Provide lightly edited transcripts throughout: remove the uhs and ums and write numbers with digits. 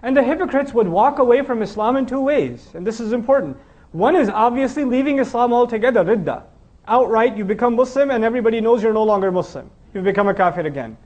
And the hypocrites would walk away from Islam in two ways, and this is important. One is obviously leaving Islam altogether, ridda. Outright, you become Muslim and everybody knows you're no longer Muslim. You become a kafir again.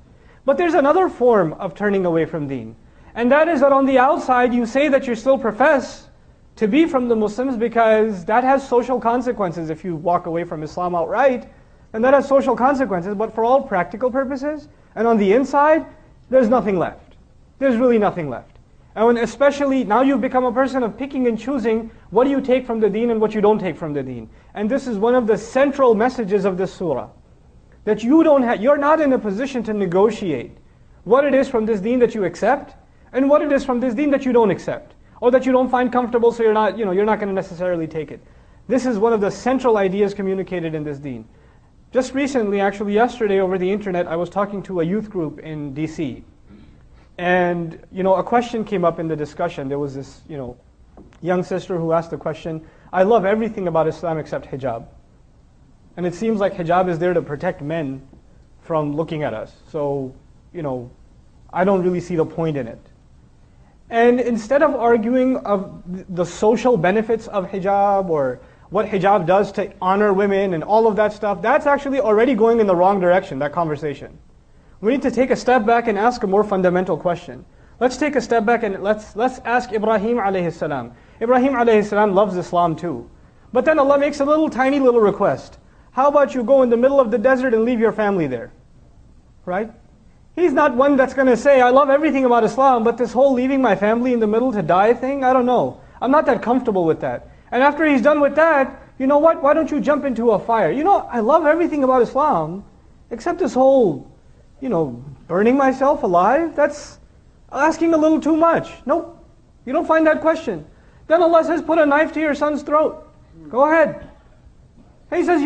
But there's another form of turning away from deen. And that is that on the outside, you say that you still profess to be from the Muslims because that has social consequences if you walk away from Islam outright. And that has social consequences, but for all practical purposes, and on the inside, there's nothing left. There's really nothing left. And when especially now you've become a person of picking and choosing what do you take from the deen and what you don't take from the deen. And this is one of the central messages of this surah. That you're not in a position to negotiate what it is from this deen that you accept and what it is from this deen that you don't accept. Or that you don't find comfortable, so you're not going to necessarily take it. This is one of the central ideas communicated in this deen. Just recently, actually yesterday over the internet, I was talking to a youth group in DC. And, a question came up in the discussion. There was this, young sister who asked the question, I love everything about Islam except hijab. And it seems like hijab is there to protect men from looking at us. So, I don't really see the point in it. And instead of arguing of the social benefits of hijab or what hijab does to honor women and all of that stuff, that's actually already going in the wrong direction, that conversation. We need to take a step back and ask a more fundamental question. Let's take a step back and let's ask Ibrahim alayhi salam. Ibrahim alayhi salam loves Islam too. But then Allah makes a tiny little request. How about you go in the middle of the desert and leave your family there? Right? He's not one that's going to say, I love everything about Islam, but this whole leaving my family in the middle to die thing, I don't know. I'm not that comfortable with that. And after he's done with that, you know what? Why don't you jump into a fire? I love everything about Islam, except this whole burning myself alive, that's asking a little too much. Nope, you don't find that question. Then Allah says, put a knife to your son's throat. Go ahead. And he says,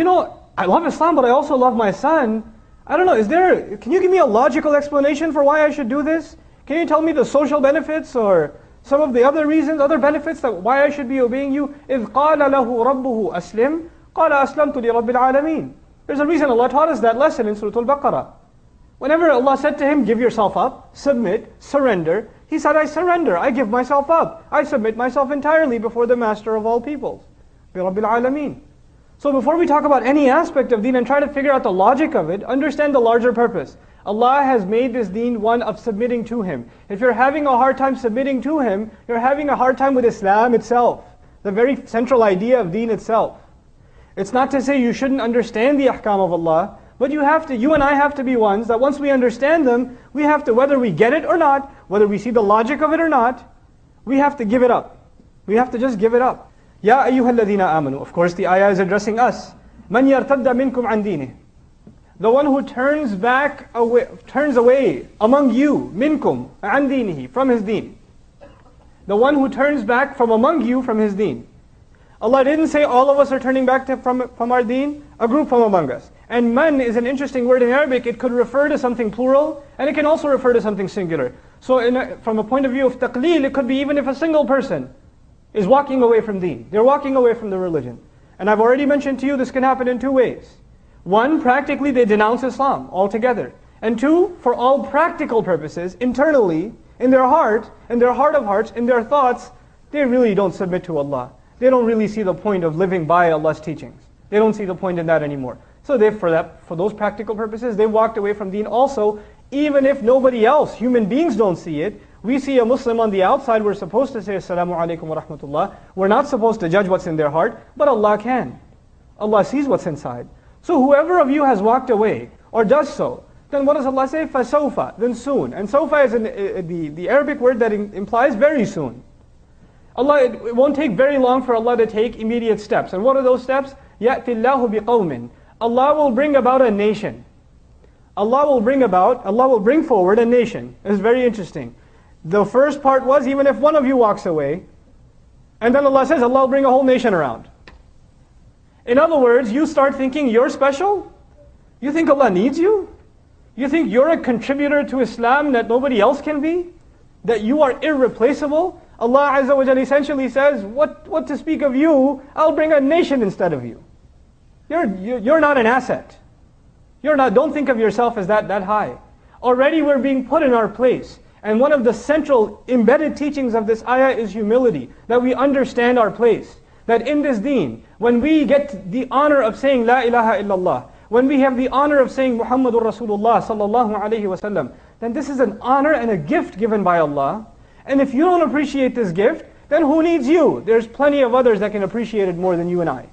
I love Islam, but I also love my son. I don't know, can you give me a logical explanation for why I should do this? Can you tell me the social benefits or some of the other reasons, other benefits that why I should be obeying you? إِذْ قَالَ لَهُ رَبُّهُ أَسْلِمْ قَالَ أَسْلَمْتُ لِرَبِّ الْعَالَمِينَ. There's a reason Allah taught us that lesson in Surah Al-Baqarah. Whenever Allah said to him, give yourself up, submit, surrender, he said, I surrender, I give myself up. I submit myself entirely before the master of all peoples, بِرَبِّ الْعَالَمِينَ. So before we talk about any aspect of deen and try to figure out the logic of it, understand the larger purpose. Allah has made this deen one of submitting to Him. If you're having a hard time submitting to Him, you're having a hard time with Islam itself, the very central idea of deen itself. It's not to say you shouldn't understand the ahkam of Allah, but you and I have to be ones that once we understand them, we have to, whether we get it or not, whether we see the logic of it or not, we have to give it up. We have to just give it up. Ya ayyuhal ladhina amanu. Of course the ayah is addressing us. Man yartadda minkum an dinihi. The one who turns away among you, minkum, an dinihi, from his deen. The one who turns back from among you from his deen. Allah didn't say all of us are turning back from our deen, a group from among us. And man is an interesting word in Arabic. It could refer to something plural, and it can also refer to something singular. So from a point of view of taqleel, it could be even if a single person is walking away from deen. They're walking away from the religion. And I've already mentioned to you this can happen in two ways. One, practically they denounce Islam altogether. And two, for all practical purposes, internally, in their heart of hearts, in their thoughts, they really don't submit to Allah. They don't really see the point of living by Allah's teachings. They don't see the point in that anymore. So for those practical purposes, they walked away from deen also, even if nobody else, human beings don't see it. We see a Muslim on the outside, we're supposed to say, Assalamu alaikum wa rahmatullah. We're not supposed to judge what's in their heart, but Allah can. Allah sees what's inside. So whoever of you has walked away, or does so, then what does Allah say? فَسَوْفَ, then soon. And sawfa is the Arabic word that implies very soon. It won't take very long for Allah to take immediate steps. And what are those steps? يَأْتِ اللَّهُ بِقَوْمٍ. Allah will bring about a nation. Allah will bring forward a nation. It's very interesting. The first part was, even if one of you walks away, and then Allah says, Allah will bring a whole nation around. In other words, you start thinking you're special? You think Allah needs you? You think you're a contributor to Islam that nobody else can be? That you are irreplaceable? Allah Azza wa Jalla essentially says, what to speak of you, I'll bring a nation instead of you. You're not an asset. Don't think of yourself as that high. Already we're being put in our place. And one of the central embedded teachings of this ayah is humility, that we understand our place. That in this deen, when we get the honor of saying La ilaha illallah, when we have the honor of saying Muhammadur Rasulullah sallallahu alayhi wasallam, then this is an honor and a gift given by Allah. And if you don't appreciate this gift, then who needs you? There's plenty of others that can appreciate it more than you and I.